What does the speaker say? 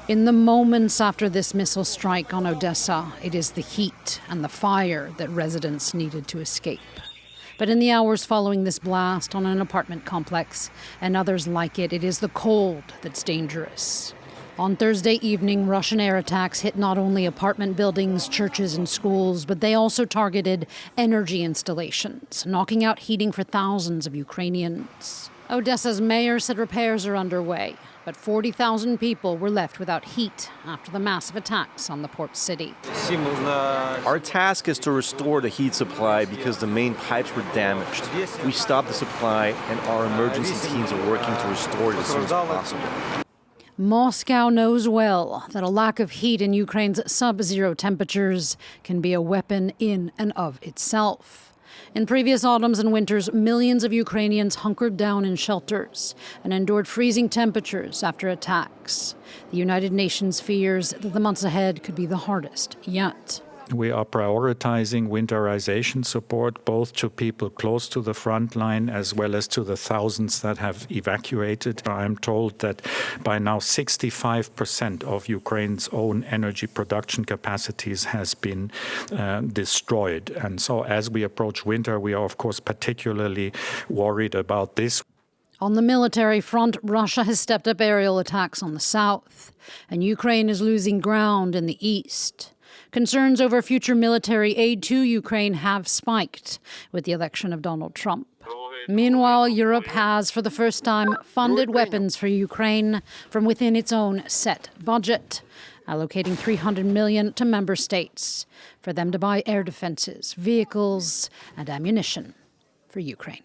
In the moments after this missile strike on Odesa, it is the heat and the fire that residents needed to escape. But in the hours following this blast on an apartment complex and others like it, it is the cold that's dangerous. On Thursday evening, Russian air attacks hit not only apartment buildings, churches, and schools, but they also targeted energy installations, knocking out heating for thousands of Ukrainians. Odesa's mayor said repairs are underway, but 40,000 people were left without heat after the massive attacks on the port city. Our task is to restore the heat supply because the main pipes were damaged. We stopped the supply, and our emergency teams are working to restore it as soon as possible. Moscow knows well that a lack of heat in Ukraine's sub-zero temperatures can be a weapon in and of itself. In previous autumns and winters, millions of Ukrainians hunkered down in shelters and endured freezing temperatures after attacks. The United Nations fears that the months ahead could be the hardest yet. We are prioritizing winterization support both to people close to the front line as well as to the thousands that have evacuated. I'm told that by now 65% of Ukraine's own energy production capacities has been destroyed. And so as we approach winter, we are, of course, particularly worried about this. On the military front, Russia has stepped up aerial attacks on the south, and Ukraine is losing ground in the east. Concerns over future military aid to Ukraine have spiked with the election of Donald Trump. Meanwhile, Europe has, for the first time, funded weapons for Ukraine from within its own set budget, allocating $300 million to member states for them to buy air defenses, vehicles, and ammunition for Ukraine.